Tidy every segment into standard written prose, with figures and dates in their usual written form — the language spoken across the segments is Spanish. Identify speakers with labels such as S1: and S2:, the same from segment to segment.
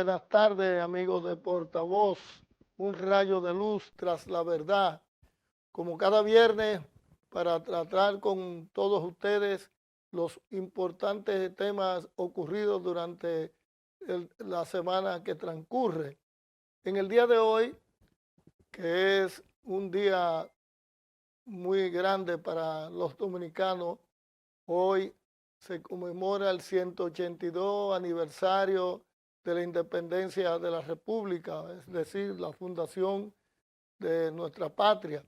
S1: buenas tardes, amigos de Portavoz. Un rayo de luz tras la verdad. Como cada viernes, para tratar con todos ustedes los importantes temas ocurridos durante la semana que transcurre. En el día de hoy, que es un día muy grande para los dominicanos, hoy se conmemora el 182 aniversario de la independencia de la República, es decir, la fundación de nuestra patria,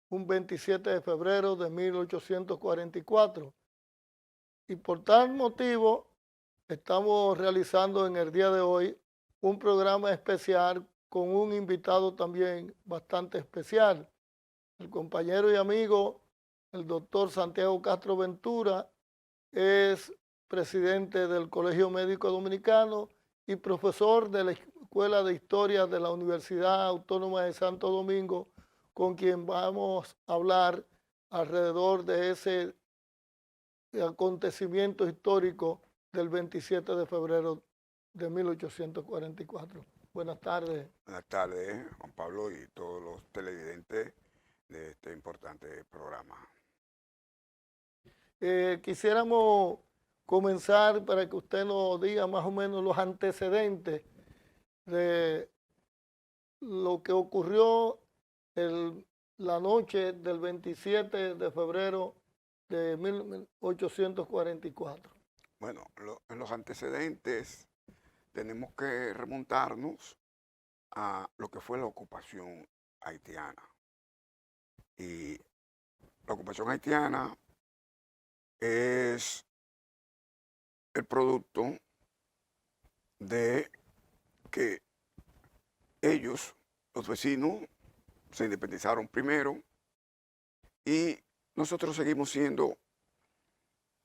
S1: un 27 de febrero de 1844. Y por tal motivo, estamos realizando en el día de hoy un programa especial con un invitado también bastante especial, el compañero y amigo, el doctor Santiago Castro Ventura, es presidente del Colegio Médico Dominicano y profesor de la Escuela de Historia de la Universidad Autónoma de Santo Domingo, con quien vamos a hablar alrededor de ese acontecimiento histórico del 27 de febrero de 1844. Buenas tardes.
S2: Buenas tardes, Juan Pablo y todos los televidentes de este importante programa.
S1: Quisiéramos comenzar para que usted nos diga más o menos los antecedentes de lo que ocurrió la noche del 27 de febrero de 1844.
S2: Bueno, en los antecedentes tenemos que remontarnos a lo que fue la ocupación haitiana. Y la ocupación haitiana es el producto de que ellos, los vecinos, se independizaron primero y nosotros seguimos siendo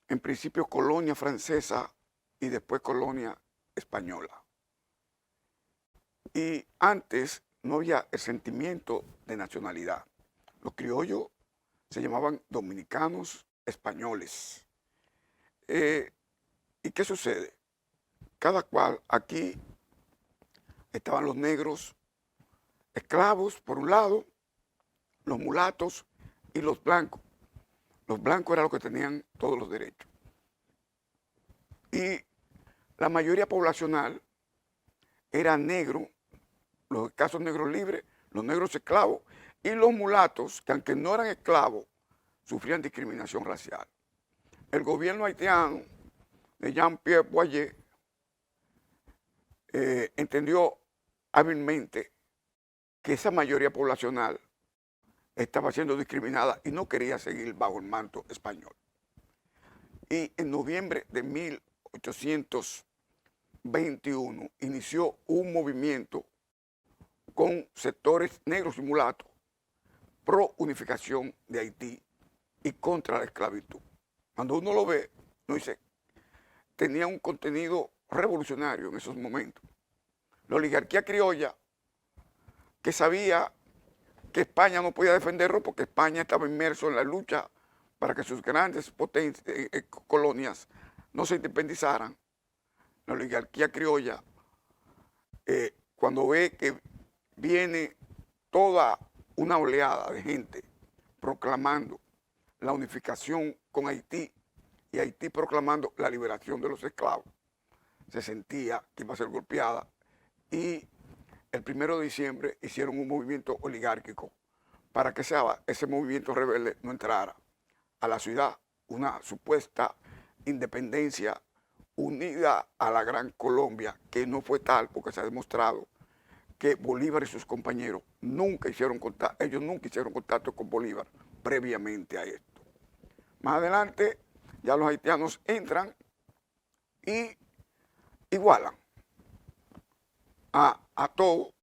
S2: en principio colonia francesa y después colonia española. Y antes no había el sentimiento de nacionalidad. Los criollos se llamaban dominicanos españoles. ¿Y qué sucede? Cada cual aquí estaban los negros, esclavos por un lado, los mulatos y los blancos. Los blancos eran los que tenían todos los derechos. Y la mayoría poblacional era negro, los casos negros libres, los negros esclavos y los mulatos, que aunque no eran esclavos, sufrían discriminación racial. El gobierno haitiano de Jean-Pierre Boyer entendió hábilmente que esa mayoría poblacional estaba siendo discriminada y no quería seguir bajo el manto español. Y en noviembre de 1821 inició un movimiento con sectores negros y mulatos pro unificación de Haití y contra la esclavitud. Cuando uno lo ve, uno dice, tenía un contenido revolucionario en esos momentos. La oligarquía criolla, que sabía que España no podía defenderlo porque España estaba inmerso en la lucha para que sus grandes colonias no se independizaran. La oligarquía criolla, cuando ve que viene toda una oleada de gente proclamando la unificación con Haití y Haití proclamando la liberación de los esclavos, se sentía que iba a ser golpeada y el 1 de diciembre hicieron un movimiento oligárquico para que ese movimiento rebelde no entrara a la ciudad, una supuesta independencia unida a la Gran Colombia, que no fue tal porque se ha demostrado que Bolívar y sus compañeros nunca hicieron contacto con Bolívar previamente a esto. Más adelante ya los haitianos entran y igualan a todo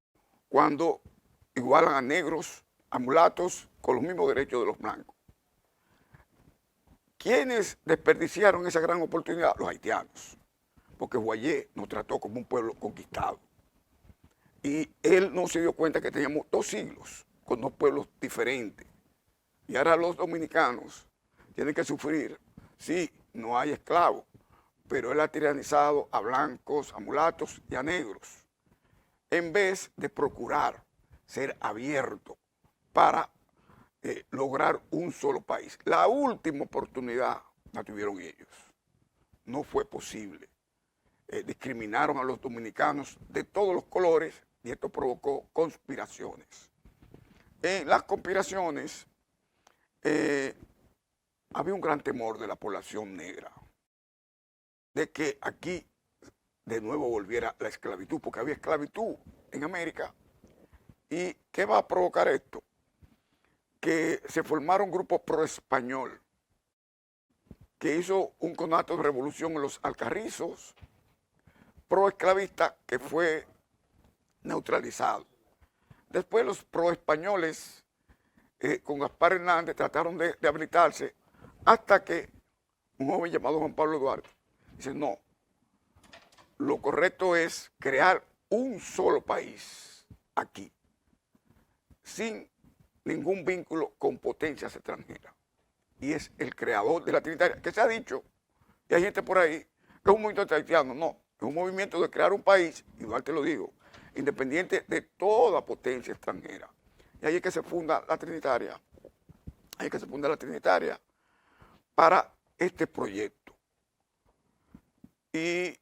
S2: cuando igualan a negros, a mulatos, con los mismos derechos de los blancos. ¿Quiénes desperdiciaron esa gran oportunidad? Los haitianos, porque Boyer nos trató como un pueblo conquistado. Y él no se dio cuenta que teníamos 2 siglos con 2 pueblos diferentes. Y ahora los dominicanos tienen que sufrir, sí, no hay esclavos, pero él ha tiranizado a blancos, a mulatos y a negros, en vez de procurar ser abierto para lograr un solo país. La última oportunidad la tuvieron ellos. No fue posible. Discriminaron a los dominicanos de todos los colores y esto provocó conspiraciones. En las conspiraciones había un gran temor de la población negra de que aquí de nuevo volviera la esclavitud, porque había esclavitud en América. ¿Y qué va a provocar esto? Que se formaron grupos pro-español, que hizo un conato de revolución en los Alcarrizos, pro-esclavista, que fue neutralizado. Después los pro-españoles, con Gaspar Hernández, trataron de habilitarse hasta que un joven llamado Juan Pablo Duarte dice, no, lo correcto es crear un solo país aquí, sin ningún vínculo con potencias extranjeras. Y es el creador de la Trinitaria, que se ha dicho, y hay gente por ahí, que es un movimiento haitiano. No, es un movimiento de crear un país, igual te lo digo, independiente de toda potencia extranjera. Y ahí es que se funda la Trinitaria. Ahí es que se funda la Trinitaria para este proyecto. Y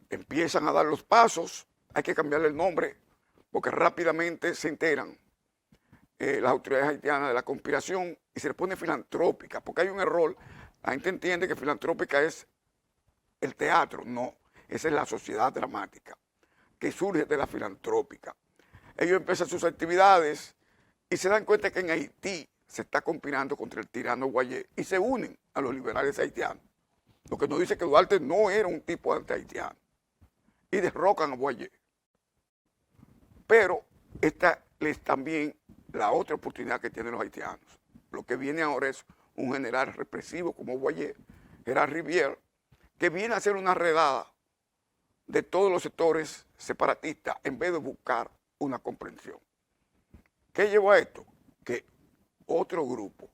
S2: empiezan a dar los pasos, hay que cambiarle el nombre, porque rápidamente se enteran las autoridades haitianas de la conspiración y se le pone filantrópica, porque hay un error. La gente entiende que filantrópica es el teatro. No, esa es la sociedad dramática, que surge de la filantrópica. Ellos empiezan sus actividades y se dan cuenta que en Haití se está conspirando contra el tirano Guayé y se unen a los liberales haitianos. Lo que nos dice que Duarte no era un tipo anti-haitiano y derrocan a Guayé. Pero esta es también la otra oportunidad que tienen los haitianos. Lo que viene ahora es un general represivo como Guayé, Gerard Rivière, que viene a hacer una redada de todos los sectores separatistas en vez de buscar una comprensión. ¿Qué llevó a esto? Que otro grupo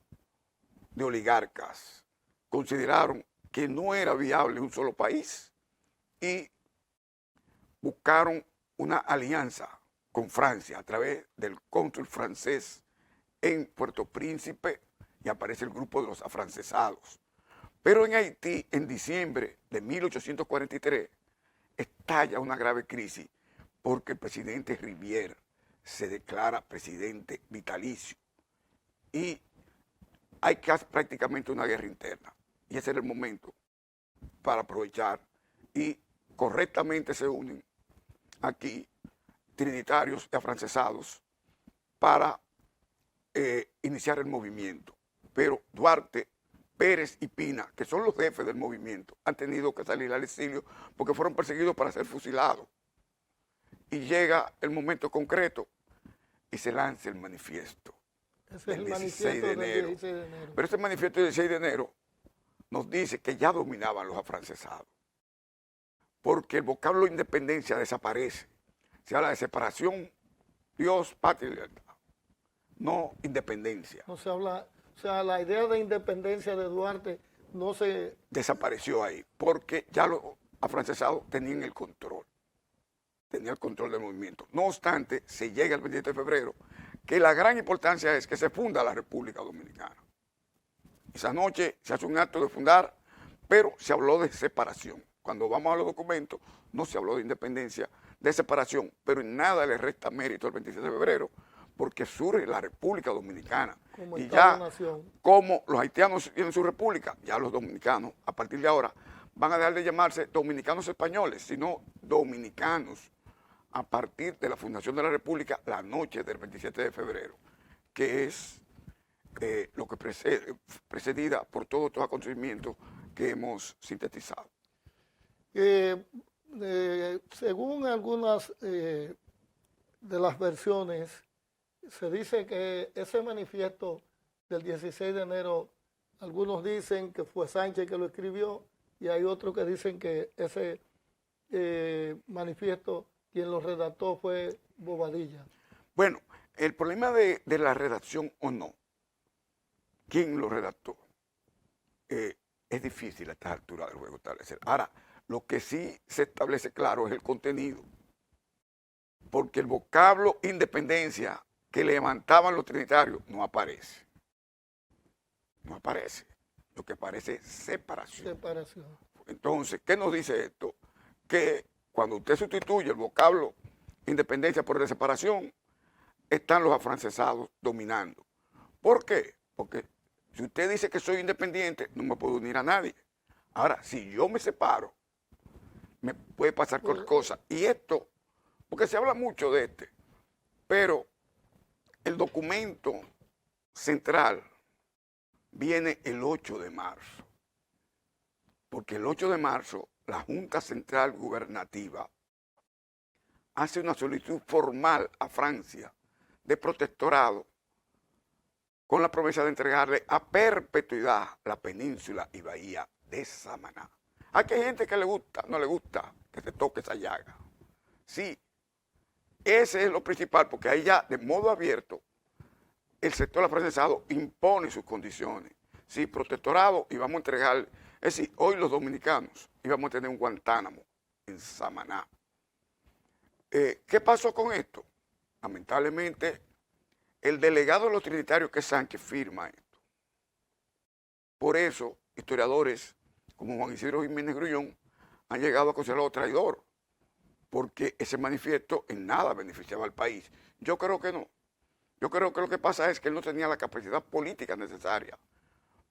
S2: de oligarcas consideraron que no era viable un solo país y buscaron una alianza con Francia a través del cónsul francés en Puerto Príncipe y aparece el grupo de los afrancesados. Pero en Haití, en diciembre de 1843, estalla una grave crisis porque el presidente Rivière se declara presidente vitalicio y hay prácticamente una guerra interna. Y ese era el momento para aprovechar y correctamente se unen aquí trinitarios y afrancesados para iniciar el movimiento. Pero Duarte, Pérez y Pina, que son los jefes del movimiento, han tenido que salir al exilio porque fueron perseguidos para ser fusilados. Y llega el momento concreto y se lanza el manifiesto.
S1: Ese es el manifiesto del 16 de enero.
S2: Pero ese manifiesto del 16 de enero nos dice que ya dominaban los afrancesados, porque el vocablo independencia desaparece. Se habla de separación, Dios, patria y libertad, no independencia.
S1: No se habla, o sea, la idea de independencia de Duarte no se...
S2: Desapareció ahí, porque ya los afrancesados tenían el control del movimiento. No obstante, se llega el 27 de febrero, que la gran importancia es que se funda la República Dominicana. Esa noche se hace un acto de fundar, pero se habló de separación. Cuando vamos a los documentos, no se habló de independencia, de separación, pero en nada le resta mérito al 27 de febrero, porque surge la República Dominicana.
S1: Como
S2: y ya,
S1: nación.
S2: como los haitianos tienen su república, ya los dominicanos, a partir de ahora, van a dejar de llamarse dominicanos españoles, sino dominicanos, a partir de la fundación de la República, la noche del 27 de febrero, que es lo que precedida por todos estos acontecimientos que hemos sintetizado.
S1: Según algunas de las versiones, se dice que ese manifiesto del 16 de enero, algunos dicen que fue Sánchez que lo escribió y hay otros que dicen que ese manifiesto quien lo redactó fue Bobadilla.
S2: Bueno, el problema de la redacción o no, quién lo redactó, es difícil a estas alturas del juego establecer. Ahora, Lo que sí se establece claro es el contenido, porque el vocablo independencia que levantaban los trinitarios no aparece. No aparece. Lo que aparece es separación.
S1: Separación.
S2: Entonces, ¿qué nos dice esto? Que cuando usted sustituye el vocablo independencia por el de separación, están los afrancesados dominando. ¿Por qué? Porque si usted dice que soy independiente, no me puedo unir a nadie. Ahora, si yo me separo, me puede pasar cualquier cosa. Y esto, porque se habla mucho de pero el documento central viene el 8 de marzo. Porque el 8 de marzo, la Junta Central Gubernativa hace una solicitud formal a Francia de protectorado con la promesa de entregarle a perpetuidad la península y bahía de Samaná. Aquí hay gente que le gusta, no le gusta que se toque esa llaga. Sí, ese es lo principal, porque ahí ya de modo abierto el sector afrancesado impone sus condiciones. Sí, protectorado y vamos a entregar, es decir, hoy los dominicanos íbamos a tener un Guantánamo en Samaná. ¿Qué pasó con esto? Lamentablemente, el delegado de los trinitarios, que es Sánchez, firma esto. Por eso, historiadores como Juan Isidro Jiménez Grullón han llegado a considerarlo traidor, porque ese manifiesto en nada beneficiaba al país. Yo creo que no. Yo creo que lo que pasa es que él no tenía la capacidad política necesaria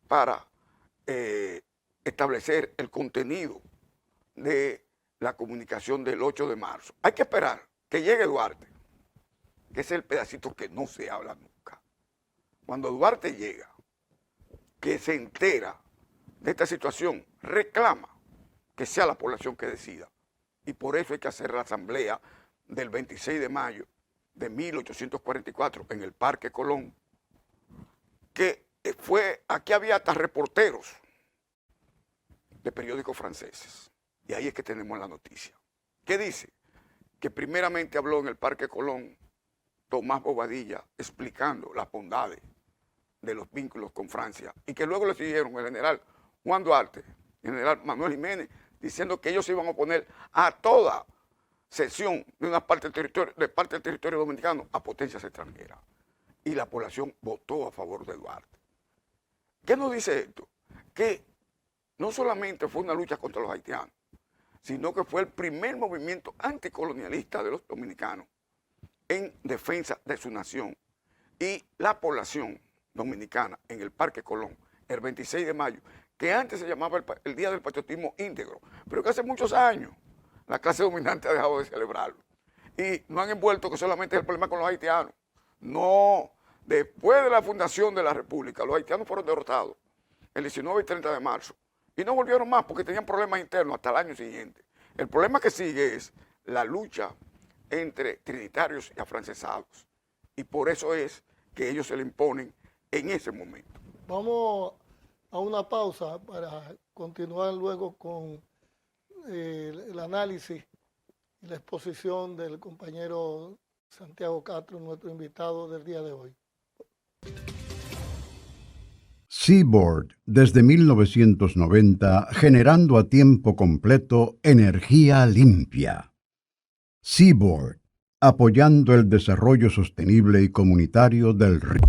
S2: para establecer el contenido de la comunicación del 8 de marzo. Hay que esperar que llegue Duarte, que es el pedacito que no se habla nunca. Cuando Duarte llega, que se entera de esta situación, reclama que sea la población que decida. Y por eso hay que hacer la asamblea del 26 de mayo de 1844 en el Parque Colón, que aquí había hasta reporteros de periódicos franceses. Y ahí es que tenemos la noticia. ¿Qué dice? Que primeramente habló en el Parque Colón Tomás Bobadilla explicando las bondades de los vínculos con Francia, y que luego le siguieron el general Juan Duarte, el general Manuel Jiménez, diciendo que ellos se iban a oponer a toda cesión de una parte del territorio dominicano a potencias extranjeras. Y la población votó a favor de Duarte. ¿Qué nos dice esto? Que no solamente fue una lucha contra los haitianos, sino que fue el primer movimiento anticolonialista de los dominicanos en defensa de su nación. Y la población dominicana en el Parque Colón, el 26 de mayo, que antes se llamaba el Día del Patriotismo Íntegro, pero que hace muchos años la clase dominante ha dejado de celebrarlo. Y no han envuelto que solamente es el problema con los haitianos. No, después de la fundación de la República, los haitianos fueron derrotados el 19 y 30 de marzo. Y no volvieron más porque tenían problemas internos hasta el año siguiente. El problema que sigue es la lucha entre trinitarios y afrancesados. Y por eso es que ellos se le imponen en ese momento.
S1: Vamos a una pausa para continuar luego con el análisis y la exposición del compañero Santiago Castro, nuestro invitado del día de hoy.
S3: Seaboard, desde 1990, generando a tiempo completo energía limpia. Seaboard, apoyando el desarrollo sostenible y comunitario del río.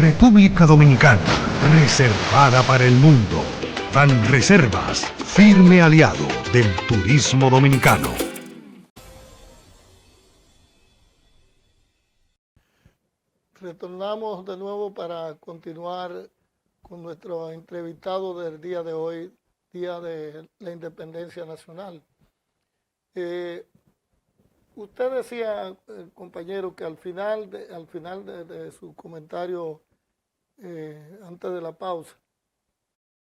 S4: República Dominicana, reservada para el mundo. Banreservas, firme aliado del turismo dominicano.
S1: Retornamos de nuevo para continuar con nuestro entrevistado del día de hoy, Día de la Independencia Nacional. Usted decía, compañero, que al final de su comentario antes de la pausa,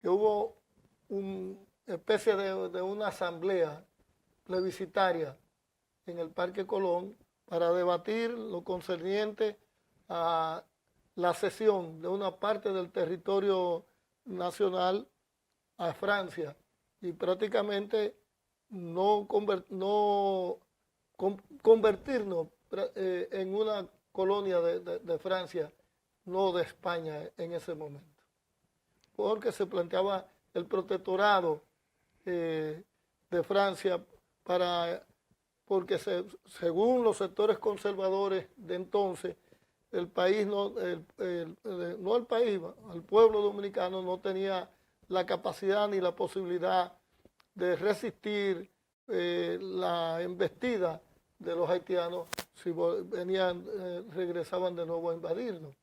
S1: que hubo una especie de una asamblea plebiscitaria en el Parque Colón para debatir lo concerniente a la cesión de una parte del territorio nacional a Francia y prácticamente convertirnos en una colonia de Francia, no de España en ese momento, porque se planteaba el protectorado de Francia porque según los sectores conservadores de entonces, el país el pueblo dominicano no tenía la capacidad ni la posibilidad de resistir la embestida de los haitianos si regresaban de nuevo a invadirnos.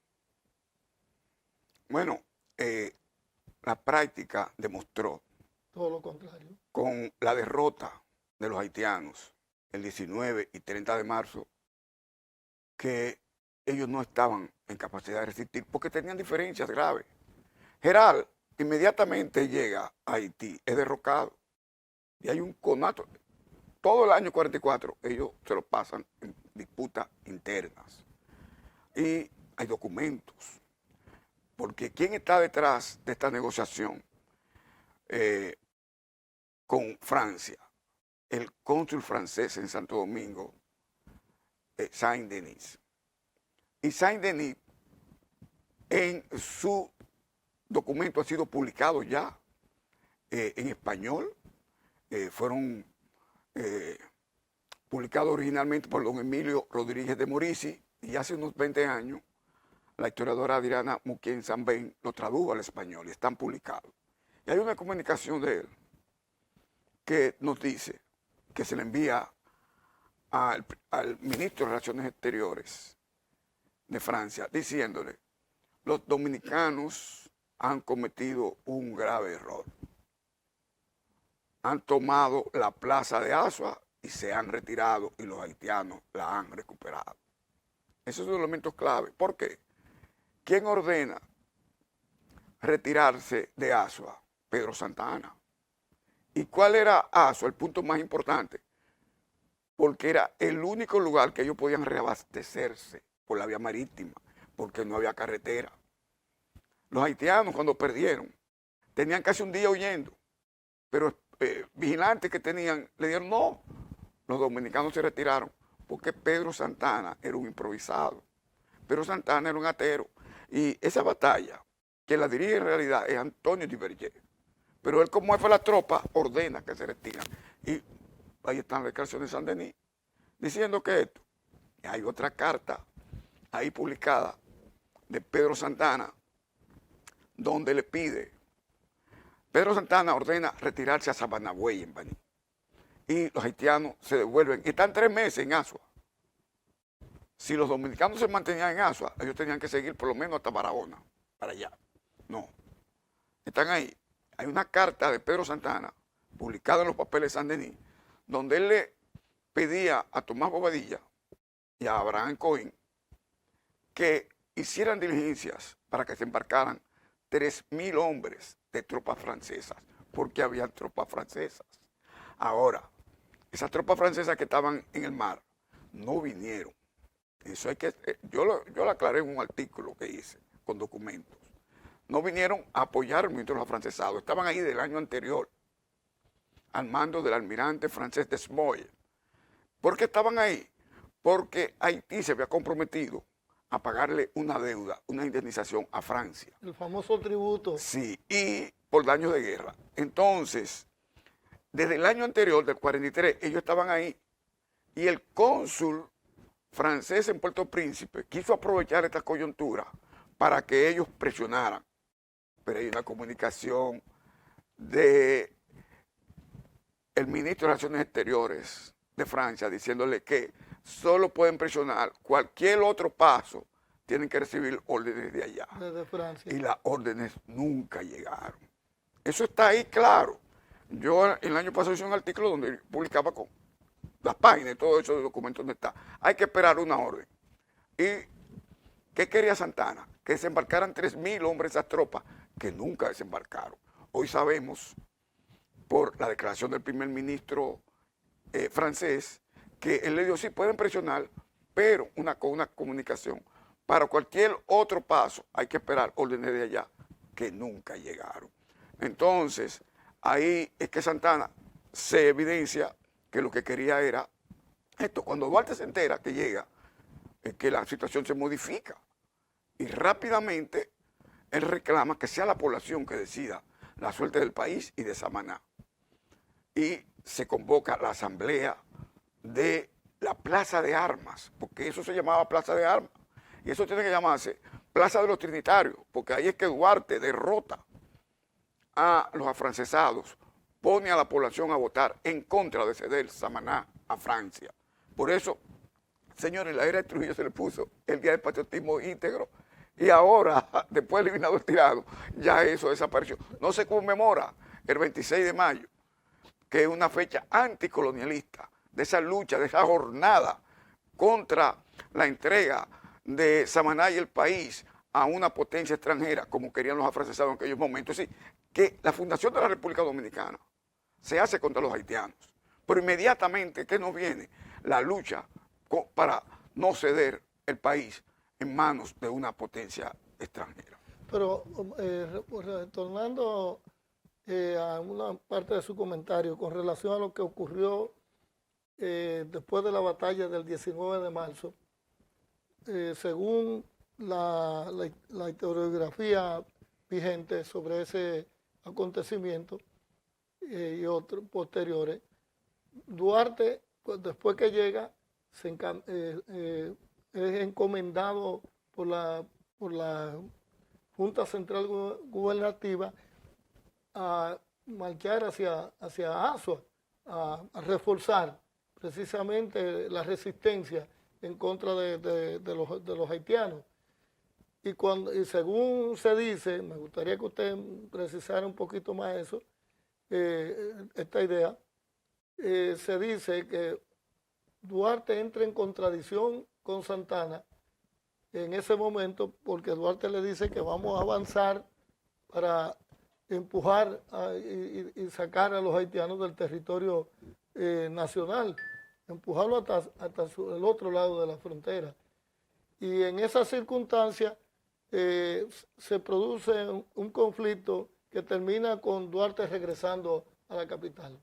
S2: Bueno, la práctica demostró
S1: todo lo contrario.
S2: Con la derrota de los haitianos el 19 y 30 de marzo, que ellos no estaban en capacidad de resistir porque tenían diferencias graves. Geral inmediatamente llega a Haití, es derrocado y hay un conato. Todo el año 44 ellos se lo pasan en disputas internas y hay documentos, porque ¿quién está detrás de esta negociación con Francia? El cónsul francés en Santo Domingo, Saint-Denis. Y Saint-Denis, en su documento ha sido publicado ya en español, fueron publicados originalmente por don Emilio Rodríguez de Morici, y hace unos 20 años la historiadora Adriana Muquien Sambén lo tradujo al español y están publicados. Y hay una comunicación de él que nos dice que se le envía al ministro de Relaciones Exteriores de Francia, diciéndole: los dominicanos han cometido un grave error. Han tomado la plaza de Azua y se han retirado y los haitianos la han recuperado. Esos son elementos clave. ¿Por qué? ¿Quién ordena retirarse de Azua? Pedro Santa Anna. ¿Y cuál era Azua? El punto más importante. Porque era el único lugar que ellos podían reabastecerse por la vía marítima, porque no había carretera. Los haitianos, cuando perdieron, tenían casi un día huyendo, pero vigilantes que tenían le dieron no. Los dominicanos se retiraron porque Pedro Santa Anna era un improvisado. Pedro Santa Anna era un atero. Y esa batalla, que la dirige en realidad es Antonio Duverger, pero él, como jefe de la tropa, ordena que se retiran. Y ahí están las declaraciones de Saint-Denis diciendo que esto. Y hay otra carta ahí publicada de Pedro Santa Anna, donde le pide, Pedro Santa Anna ordena retirarse a Sabanagüey en Baní. Y los haitianos se devuelven. Están 3 meses en Azua. Si los dominicanos se mantenían en Azua, ellos tenían que seguir por lo menos hasta Barahona, para allá. No. Están ahí. Hay una carta de Pedro Santa Anna, publicada en los papeles de Saint-Denis, donde él le pedía a Tomás Bobadilla y a Abraham Cohen que hicieran diligencias para que se embarcaran 3.000 hombres de tropas francesas, porque habían tropas francesas. Ahora, esas tropas francesas que estaban en el mar no vinieron. Eso hay que, yo lo aclaré en un artículo que hice con documentos. No vinieron a apoyar el movimiento de los afrancesados, estaban ahí del año anterior, al mando del almirante francés Desmoulins. ¿Por qué estaban ahí? Porque Haití se había comprometido a pagarle una deuda, una indemnización a Francia.
S1: El famoso tributo.
S2: Sí, y por daños de guerra. Entonces, desde el año anterior, del 43, ellos estaban ahí, y el cónsul francés en Puerto Príncipe quiso aprovechar esta coyuntura para que ellos presionaran. Pero hay una comunicación de el ministro de Relaciones Exteriores de Francia diciéndole que solo pueden presionar, cualquier otro paso tienen que recibir órdenes de allá.
S1: Desde Francia.
S2: Y las órdenes nunca llegaron. Eso está ahí claro. Yo el año pasado hice un artículo donde publicaba con las páginas y todo eso de documentos donde está. Hay que esperar una orden. ¿Y qué quería Santana? Que desembarcaran 3.000 hombres a tropas que nunca desembarcaron. Hoy sabemos, por la declaración del primer ministro francés, que él le dijo, sí, pueden presionar, pero con una comunicación. Para cualquier otro paso hay que esperar órdenes de allá que nunca llegaron. Entonces, ahí es que Santana se evidencia que lo que quería era esto. Cuando Duarte se entera que llega, es que la situación se modifica y rápidamente él reclama que sea la población que decida la suerte del país y de Samaná. Y se convoca la asamblea de la Plaza de Armas, porque eso se llamaba Plaza de Armas, y eso tiene que llamarse Plaza de los Trinitarios, porque ahí es que Duarte derrota a los afrancesados, pone a la población a votar en contra de ceder Samaná a Francia. Por eso, señores, la era de Trujillo se le puso el Día del Patriotismo Íntegro, y ahora, después de eliminado el tirano, ya eso desapareció. No se conmemora el 26 de mayo, que es una fecha anticolonialista, de esa lucha, de esa jornada contra la entrega de Samaná y el país a una potencia extranjera, como querían los afrancesados en aquellos momentos. Es decir, que la fundación de la República Dominicana se hace contra los haitianos, pero inmediatamente, ¿qué nos viene? La lucha para no ceder el país en manos de una potencia extranjera.
S1: Pero retornando a una parte de su comentario con relación a lo que ocurrió después de la batalla del 19 de marzo, según la historiografía vigente sobre ese acontecimiento y otros posteriores, Duarte, después que llega, es encomendado por la Junta Central Gubernativa a marchar hacia Azua, a reforzar precisamente la resistencia en contra de los haitianos. Y según se dice, me gustaría que usted precisara un poquito más eso, esta idea, se dice que Duarte entra en contradicción con Santana en ese momento, porque Duarte le dice que vamos a avanzar para empujar y sacar a los haitianos del territorio nacional, empujarlo hasta el otro lado de la frontera. Y en esa circunstancia se produce un conflicto que termina con Duarte regresando a la capital.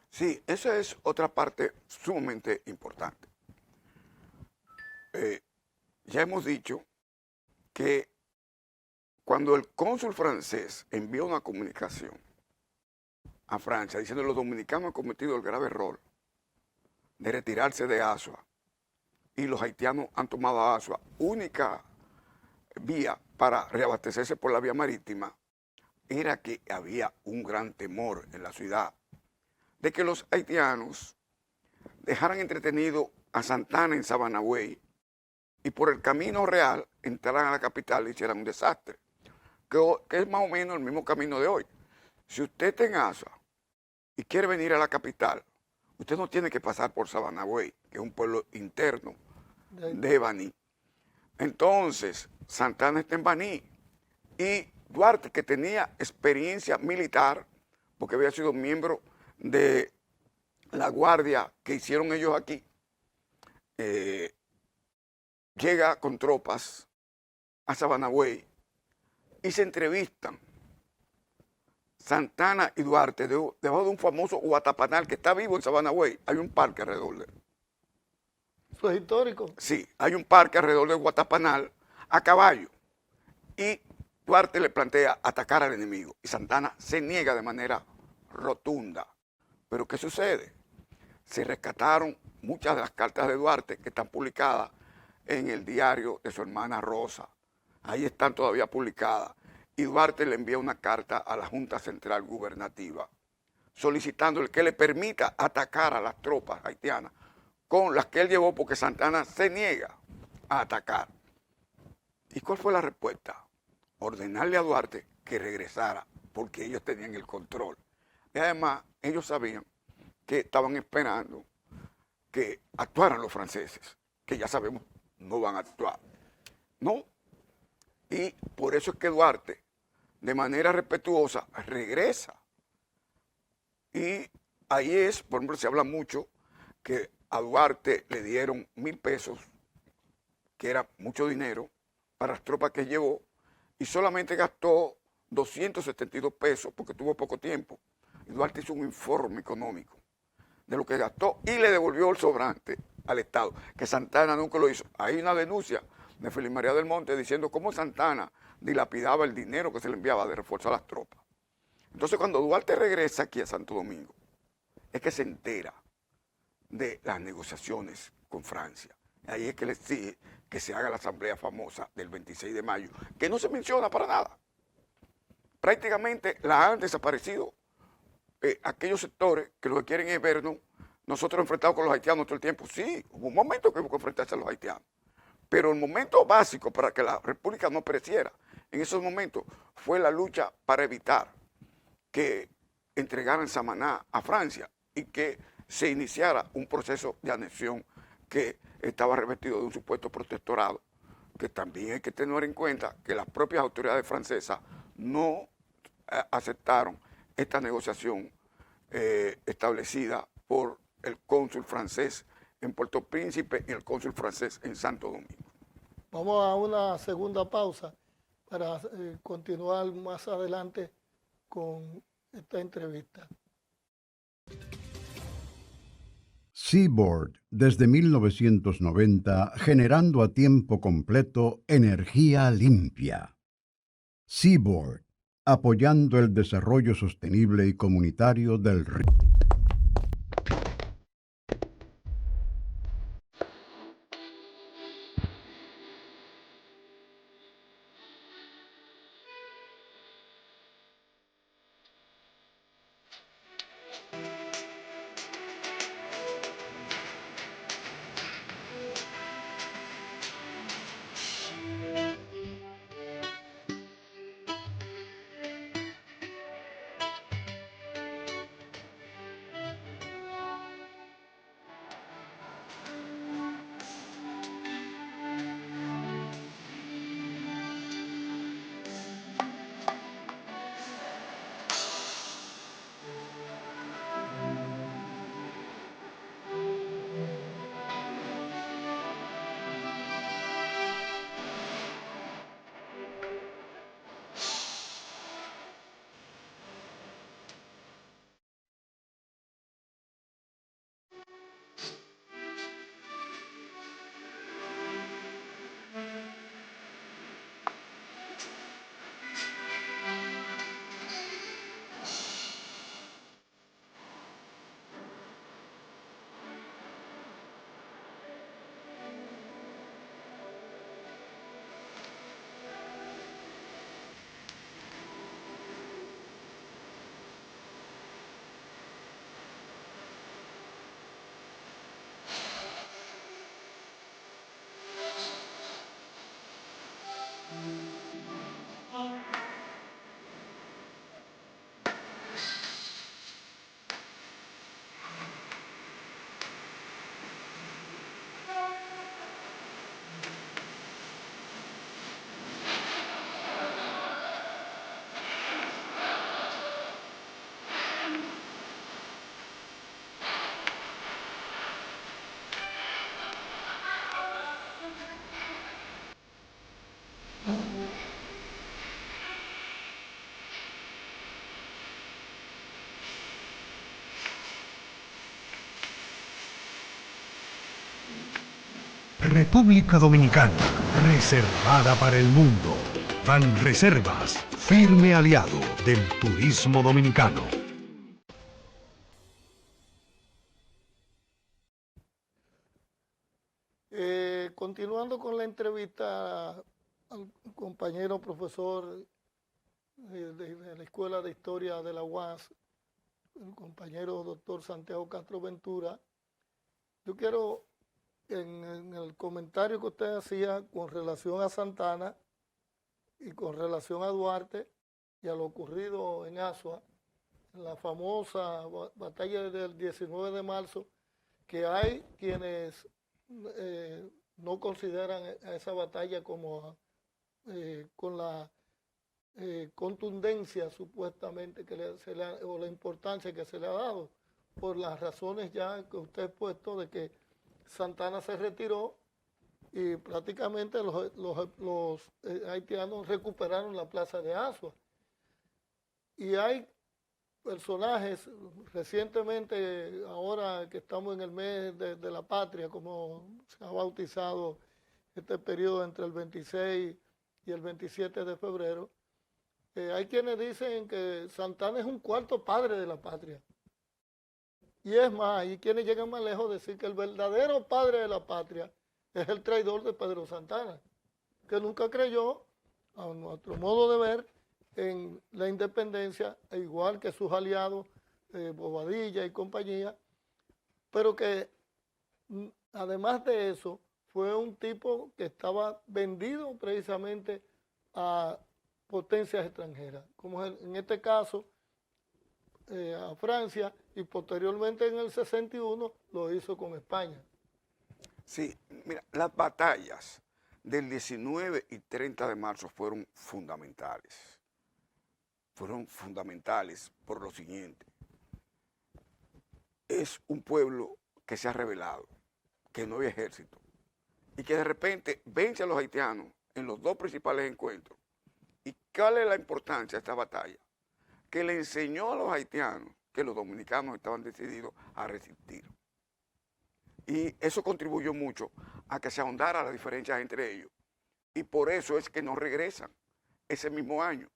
S2: Sí, esa es otra parte sumamente importante. Ya hemos dicho que cuando el cónsul francés envió una comunicación a Francia diciendo que los dominicanos han cometido el grave error de retirarse de Azua y los haitianos han tomado a Azua, única vía para reabastecerse por la vía marítima, era que había un gran temor en la ciudad de que los haitianos dejaran entretenido a Santana en Sabanagüey y por el camino real entraran a la capital y hicieran un desastre, que es más o menos el mismo camino de hoy. Si usted está en Azua y quiere venir a la capital, usted no tiene que pasar por Sabanagüey, que es un pueblo interno de Baní. Entonces, Santana está en Baní y Duarte, que tenía experiencia militar, porque había sido miembro de la guardia que hicieron ellos aquí, llega con tropas a Sabanagüey y se entrevistan Santana y Duarte debajo de un famoso guatapanal que está vivo en Sabanagüey. Hay un parque alrededor de él.
S1: ¿Eso es histórico?
S2: Sí, hay un parque alrededor del guatapanal a caballo. Y Duarte le plantea atacar al enemigo y Santana se niega de manera rotunda. Pero ¿qué sucede? Se rescataron muchas de las cartas de Duarte que están publicadas en el diario de su hermana Rosa. ahí están todavía publicadas, y Duarte le envía una carta a la Junta Central Gubernativa solicitándole que le permita atacar a las tropas haitianas con las que él llevó, porque Santana se niega a atacar. ¿Y cuál fue la respuesta? Ordenarle a Duarte que regresara, porque ellos tenían el control. Y además, ellos sabían que estaban esperando que actuaran los franceses, que ya sabemos no van a actuar. No. Y por eso es que Duarte, de manera respetuosa, regresa. Y ahí es, por ejemplo, se habla mucho que a Duarte le dieron 1.000 pesos, que era mucho dinero, para las tropas que llevó, y solamente gastó 272 pesos porque tuvo poco tiempo. Y Duarte hizo un informe económico de lo que gastó y le devolvió el sobrante al Estado, que Santana nunca lo hizo. Hay una denuncia de Félix María del Monte diciendo cómo Santana dilapidaba el dinero que se le enviaba de refuerzo a las tropas. Entonces, cuando Duarte regresa aquí a Santo Domingo, es que se entera de las negociaciones con Francia. Ahí es que le exige que se haga la asamblea famosa del 26 de mayo, que no se menciona para nada. Prácticamente la han desaparecido aquellos sectores que lo que quieren es vernos nosotros enfrentados con los haitianos todo el tiempo. Sí, hubo un momento que hubo que enfrentarse a los haitianos, pero el momento básico para que la República no pereciera en esos momentos fue la lucha para evitar que entregaran Samaná a Francia y que se iniciara un proceso de anexión que estaba revestido de un supuesto protectorado, que también hay que tener en cuenta que las propias autoridades francesas no aceptaron esta negociación establecida por el cónsul francés en Puerto Príncipe y el cónsul francés en Santo Domingo.
S1: Vamos a una segunda pausa para continuar más adelante con esta entrevista.
S3: Seaboard, desde 1990, generando a tiempo completo energía limpia. Seaboard, apoyando el desarrollo sostenible y comunitario del río.
S4: República Dominicana, reservada para el mundo. Banreservas, firme aliado del turismo dominicano.
S1: Continuando con la entrevista al compañero compañero profesor de la Escuela de Historia de la UAS, el compañero doctor Santiago Castro Ventura. Yo quiero, en el comentario que usted hacía con relación a Santana y con relación a Duarte y a lo ocurrido en Asua, en la famosa batalla del 19 de marzo, que hay quienes no consideran a esa batalla como con la contundencia supuestamente o la importancia que se le ha dado, por las razones ya que usted ha expuesto de que Santana se retiró y prácticamente los haitianos recuperaron la plaza de Asua. Y hay personajes recientemente, ahora que estamos en el mes de la patria, como se ha bautizado este periodo entre el 26 y el 27 de febrero, hay quienes dicen que Santana es un cuarto padre de la patria. Y es más, hay quienes llegan más lejos de decir que el verdadero padre de la patria es el traidor de Pedro Santana, que nunca creyó, a nuestro modo de ver, en la independencia, igual que sus aliados, Bobadilla y compañía, pero que además de eso, fue un tipo que estaba vendido precisamente a potencias extranjeras, como en este caso a Francia, y posteriormente en el 61 lo hizo con España.
S2: Sí, mira, las batallas del 19 y 30 de marzo fueron fundamentales. Fueron fundamentales por lo siguiente. Es un pueblo que se ha rebelado, que no había ejército, y que de repente vence a los haitianos en los dos principales encuentros. ¿Y cuál es la importancia de esta batalla? Que le enseñó a los haitianos que los dominicanos estaban decididos a resistir. Y eso contribuyó mucho a que se ahondara la diferencia entre ellos. Y por eso es que no regresan ese mismo año.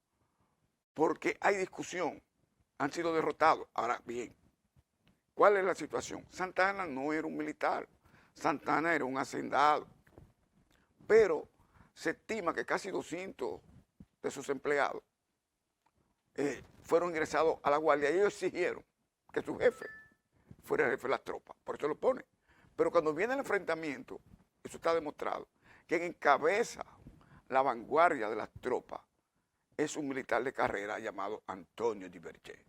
S2: Porque hay discusión, han sido derrotados. Ahora bien, ¿cuál es la situación? Santana no era un militar, Santana era un hacendado, pero se estima que casi 200 de sus empleados fueron ingresados a la guardia y ellos exigieron que su jefe fuera el jefe de las tropas, por eso lo pone. Pero cuando viene el enfrentamiento, eso está demostrado, quien encabeza la vanguardia de las tropas es un militar de carrera llamado Antonio Duverger.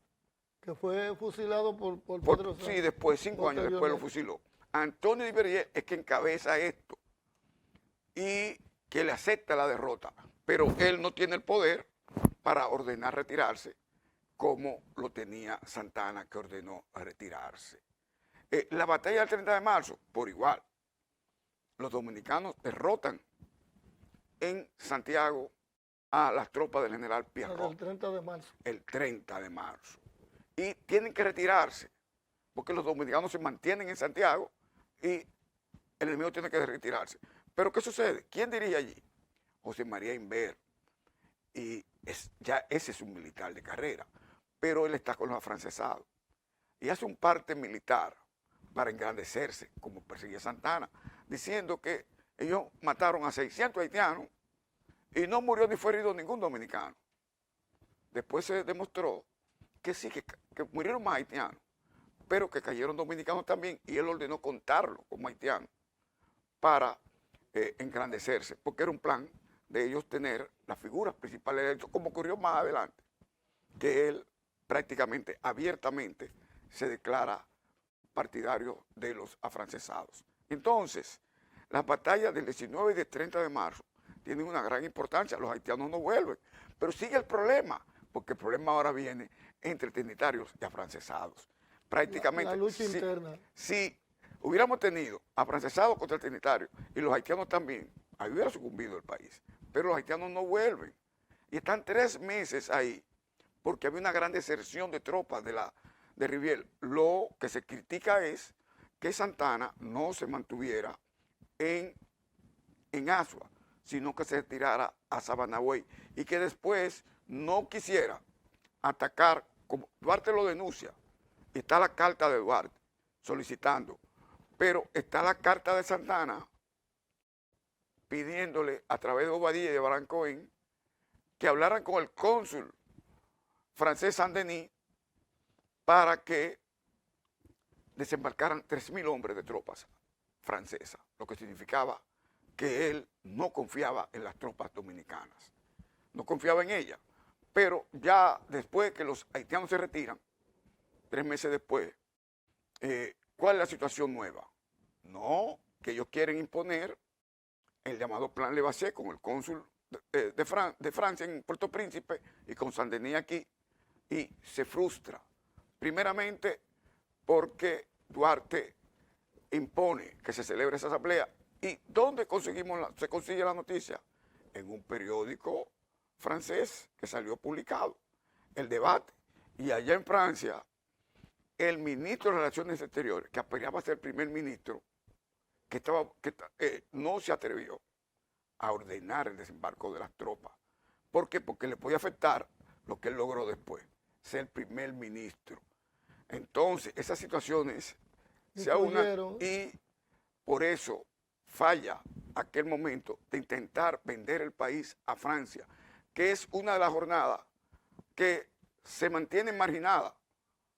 S1: Que fue fusilado por Pedro Santana.
S2: Sí, después, 5 años después lo fusiló. Antonio Duverger es que encabeza esto y que le acepta la derrota, pero él no tiene el poder para ordenar retirarse como lo tenía Santana, que ordenó retirarse. La batalla del 30 de marzo, por igual, los dominicanos derrotan en Santiago a las tropas del general Pierrot.
S1: El 30 de marzo.
S2: El 30 de marzo. Y tienen que retirarse, porque los dominicanos se mantienen en Santiago y el enemigo tiene que retirarse. Pero ¿qué sucede? ¿Quién dirige allí? José María Inver. Y ya ese es un militar de carrera, pero él está con los afrancesados. Y hace un parte militar para engrandecerse, como perseguía Santana, diciendo que ellos mataron a 600 haitianos y no murió ni fue herido ningún dominicano. Después se demostró que sí, que murieron más haitianos, pero que cayeron dominicanos también, y él ordenó contarlo como haitianos para engrandecerse, porque era un plan de ellos tener las figuras principales de esto, como ocurrió más adelante, que él prácticamente, abiertamente, se declara partidario de los afrancesados. Entonces, las batallas del 19 y del 30 de marzo tienen una gran importancia, los haitianos no vuelven, pero sigue el problema, porque el problema ahora viene entre trinitarios y afrancesados. Prácticamente,
S1: la lucha interna.
S2: Si hubiéramos tenido afrancesados contra trinitarios y los haitianos también, ahí hubiera sucumbido el país, pero los haitianos no vuelven. Y están 3 meses ahí, porque había una gran deserción de tropas de Rivière. Lo que se critica es que Santana no se mantuviera en Asua, sino que se retirara a Sabanagüey y que después no quisiera atacar, como Duarte lo denuncia, y está la carta de Duarte solicitando, pero está la carta de Santana pidiéndole a través de Bobadilla y de Barancoín que hablaran con el cónsul francés Saint-Denis para que desembarcaran 3.000 hombres de tropas francesas, lo que significaba que él no confiaba en las tropas dominicanas, no confiaba en ellas. Pero ya después que los haitianos se retiran, 3 meses después, ¿cuál es la situación nueva? No, que ellos quieren imponer el llamado Plan Levasseur con el cónsul de Francia en Puerto Príncipe y con Saint-Denis aquí, y se frustra. Primeramente porque Duarte impone que se celebre esa asamblea. ¿Y dónde se consigue la noticia? En un periódico francés que salió publicado, El Debate. Y allá en Francia, el ministro de Relaciones Exteriores, que aspiraba a ser primer ministro, no se atrevió a ordenar el desembarco de las tropas. ¿Por qué? Porque le podía afectar lo que él logró después, ser primer ministro. Entonces, esas situaciones se aunan y por eso falla aquel momento de intentar vender el país a Francia, que es una de las jornadas que se mantiene marginada.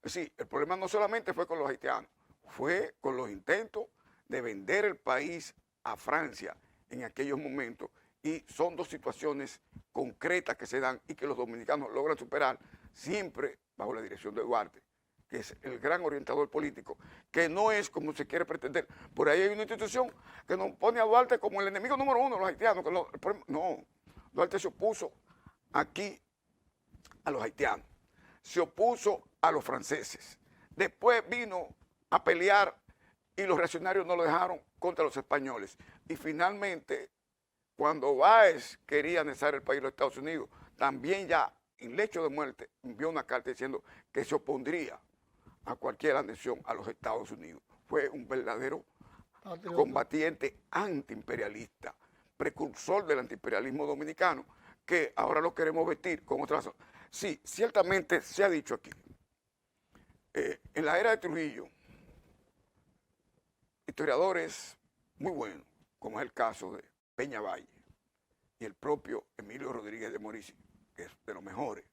S2: Es decir, el problema no solamente fue con los haitianos, fue con los intentos de vender el país a Francia en aquellos momentos, y son dos situaciones concretas que se dan y que los dominicanos logran superar siempre bajo la dirección de Duarte, que es el gran orientador político, que no es como se quiere pretender. Por ahí hay una institución que nos pone a Duarte como el enemigo número 1 de los haitianos. No, Duarte se opuso aquí a los haitianos, se opuso a los franceses. Después vino a pelear y los reaccionarios no lo dejaron contra los españoles. Y finalmente, cuando Báez quería anexar el país a los Estados Unidos, también ya en lecho de muerte envió una carta diciendo que se opondría a cualquier anexión a los Estados Unidos. Fue un verdadero combatiente antiimperialista, precursor del antiimperialismo dominicano, que ahora lo queremos vestir con otras. Sí, ciertamente se ha dicho aquí, en la era de Trujillo, historiadores muy buenos, como es el caso de Peña Valle y el propio Emilio Rodríguez de Morici, que es de los mejores,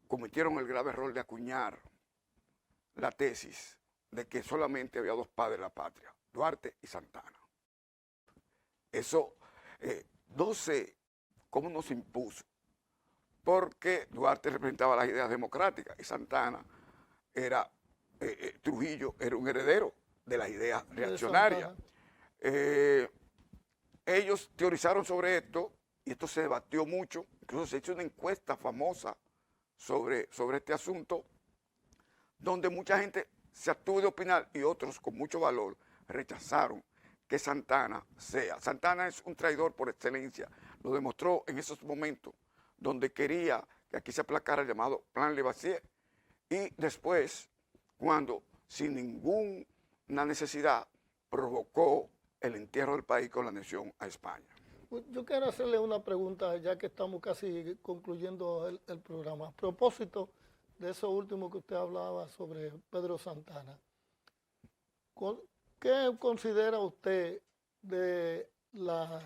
S2: cometieron el grave error de acuñar la tesis de que solamente había dos padres de la patria, Duarte y Santana. Eso no sé cómo nos impuso, porque Duarte representaba las ideas democráticas y Santana era, Trujillo era un heredero de las ideas reaccionarias. Ellos teorizaron sobre esto y esto se debatió mucho, incluso se hizo una encuesta famosa sobre este asunto, donde mucha gente se abstuvo de opinar y otros con mucho valor rechazaron que Santana sea. Santana es un traidor por excelencia, lo demostró en esos momentos donde quería que aquí se aplacara el llamado Plan Levasseur, y después cuando sin ninguna necesidad provocó el entierro del país con la anexión a España.
S1: Yo quiero hacerle una pregunta, ya que estamos casi concluyendo el programa. A propósito de eso último que usted hablaba sobre Pedro Santana, ¿qué considera usted de la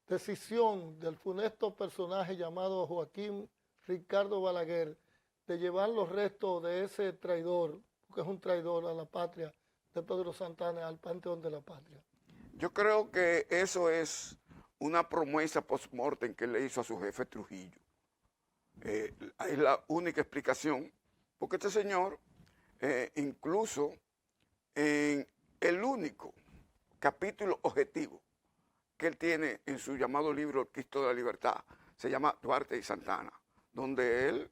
S1: decisión del funesto personaje llamado Joaquín Ricardo Balaguer de llevar los restos de ese traidor, porque es un traidor a la patria, de Pedro Santana, al Panteón de la Patria?
S2: Yo creo que eso es una promesa post-mortem que le hizo a su jefe Trujillo. Es la única explicación, porque este señor, incluso en el único capítulo objetivo que él tiene en su llamado libro El Cristo de la Libertad, se llama Duarte y Santana, donde él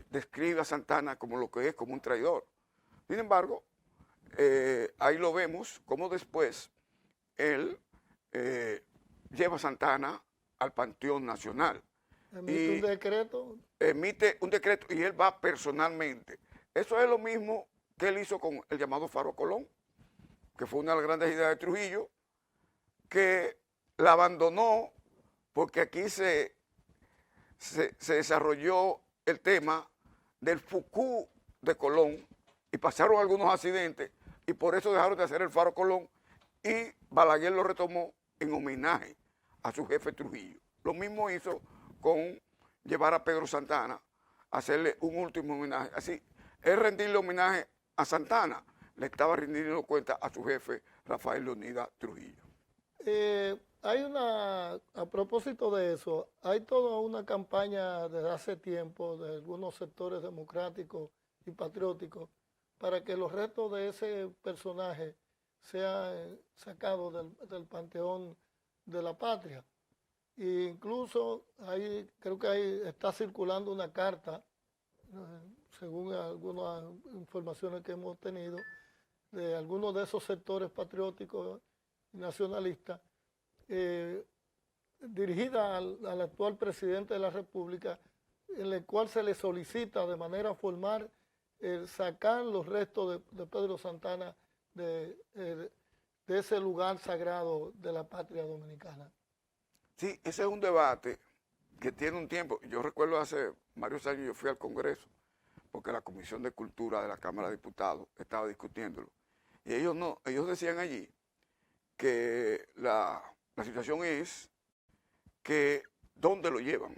S2: describe a Santana como lo que es, como un traidor. Sin embargo, ahí lo vemos como después él lleva a Santana al Panteón Nacional.
S1: ¿Emite un decreto?
S2: Emite un decreto y él va personalmente. Eso es lo mismo que él hizo con el llamado Faro Colón, que fue una de las grandes ideas de Trujillo, que la abandonó porque aquí se desarrolló el tema del Fucú de Colón y pasaron algunos accidentes y por eso dejaron de hacer el Faro Colón y Balaguer lo retomó en homenaje a su jefe Trujillo. Lo mismo hizo con llevar a Pedro Santana a hacerle un último homenaje. Así, él rendirle homenaje a Santana, le estaba rindiendo cuenta a su jefe, Rafael Leonidas Trujillo.
S1: A propósito de eso, hay toda una campaña desde hace tiempo de algunos sectores democráticos y patrióticos para que los restos de ese personaje sean sacados del panteón de la patria. E incluso creo que ahí está circulando una carta, según algunas informaciones que hemos tenido, de algunos de esos sectores patrióticos y nacionalistas, dirigida al actual presidente de la República, en el cual se le solicita de manera formal sacar los restos de Pedro Santana de ese lugar sagrado de la patria dominicana.
S2: Sí, ese es un debate que tiene un tiempo. Yo recuerdo hace varios años yo fui al Congreso porque la Comisión de Cultura de la Cámara de Diputados estaba discutiéndolo. Y ellos decían allí que la situación es que ¿dónde lo llevan?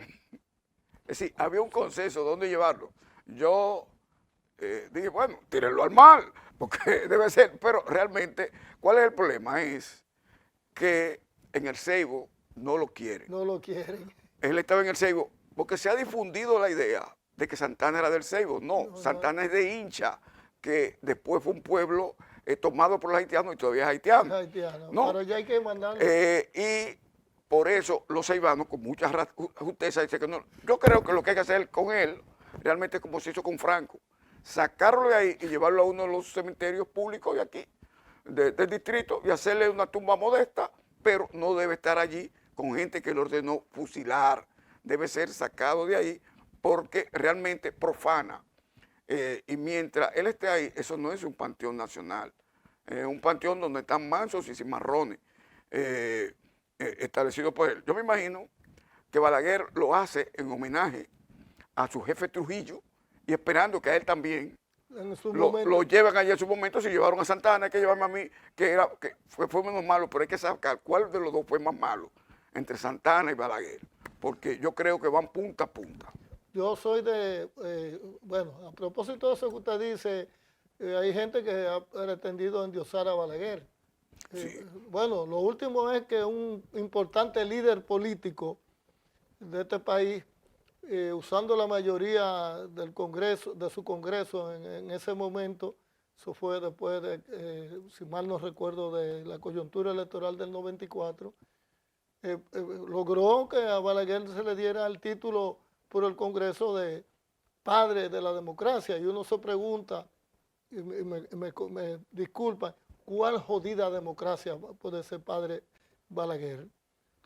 S2: Es decir, había un consenso, ¿dónde llevarlo? Yo dije, bueno, tírenlo al mar, porque debe ser, pero realmente, ¿cuál es el problema? Es que en el Seibo no lo quieren.
S1: No lo quieren.
S2: Él estaba en el Seibo porque se ha difundido la idea de que Santana era del Seibo. No, Santana es de Hincha, que después fue un pueblo tomado por los haitianos y todavía es haitiano.
S1: No, pero ya hay que mandarlo.
S2: Y por eso los seibanos con mucha justeza dicen que no. Yo creo que lo que hay que hacer con él, realmente como se hizo con Franco, sacarlo de ahí y llevarlo a uno de los cementerios públicos de aquí, del distrito, y hacerle una tumba modesta, pero no debe estar allí con gente que le ordenó fusilar. Debe ser sacado de ahí porque realmente profana. Y mientras él esté ahí, eso no es un panteón nacional. Es un panteón donde están mansos y cimarrones establecidos por él. Yo me imagino que Balaguer lo hace en homenaje a su jefe Trujillo y esperando que a él también lo lleven allí en su momento. Si llevaron a Santana, hay que llevarme a mí, que fue menos malo, pero hay que sacar cuál de los dos fue más malo entre Santana y Balaguer, porque yo creo que van punta a punta.
S1: Yo soy bueno, a propósito de eso que usted dice, hay gente que ha pretendido endiosar a Balaguer.
S2: Sí.
S1: Bueno, lo último es que un importante líder político de este país, usando la mayoría del Congreso, de su Congreso en ese momento, eso fue después de, si mal no recuerdo, de la coyuntura electoral del 94, logró que a Balaguer se le diera el título por el Congreso de padre de la democracia. Y uno se pregunta, y me disculpa, ¿cuál jodida democracia puede ser padre Balaguer?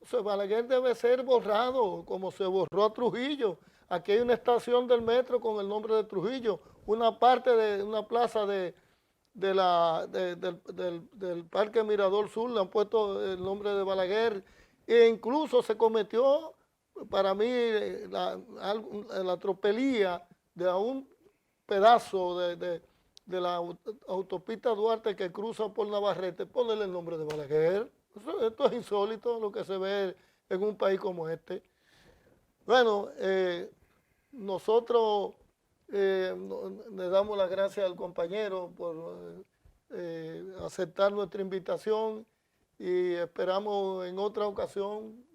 S1: Entonces Balaguer debe ser borrado, como se borró a Trujillo. Aquí hay una estación del metro con el nombre de Trujillo, una parte de una plaza del Parque Mirador Sur le han puesto el nombre de Balaguer, e incluso se cometió, para mí, la tropelía de un pedazo de la autopista Duarte que cruza por Navarrete, ponerle el nombre de Balaguer. Esto es insólito lo que se ve en un país como este. Bueno, nosotros le damos las gracias al compañero por aceptar nuestra invitación y esperamos en otra ocasión,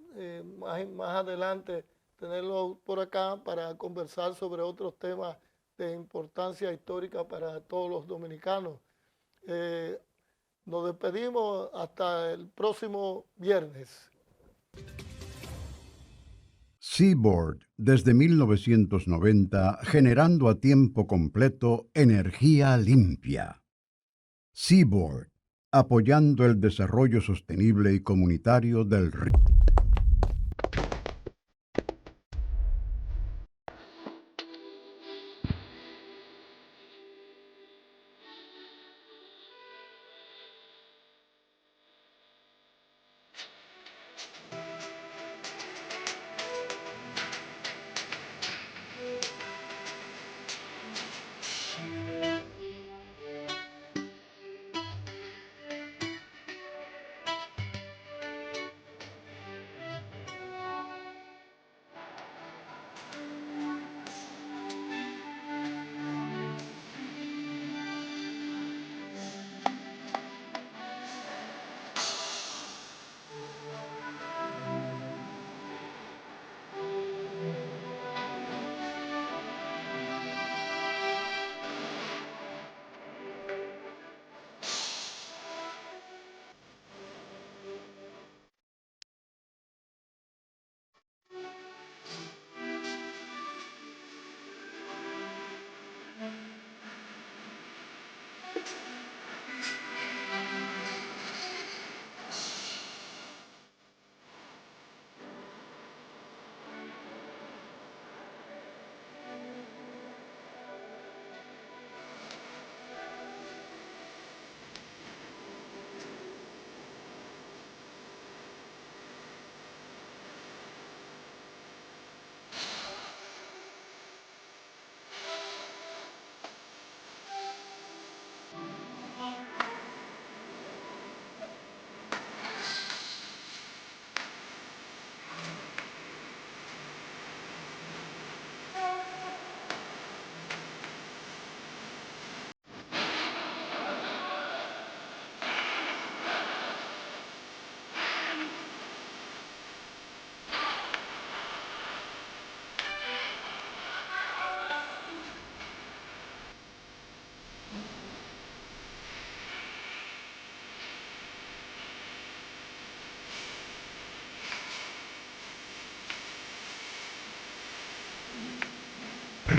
S1: más adelante, tenerlo por acá para conversar sobre otros temas de importancia histórica para todos los dominicanos. Nos despedimos hasta el próximo viernes.
S3: Seaboard, desde 1990, generando a tiempo completo energía limpia. Seaboard, apoyando el desarrollo sostenible y comunitario del río.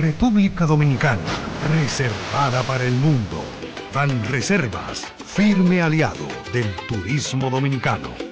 S4: República Dominicana, reservada para el mundo. Banreservas, firme aliado del turismo dominicano.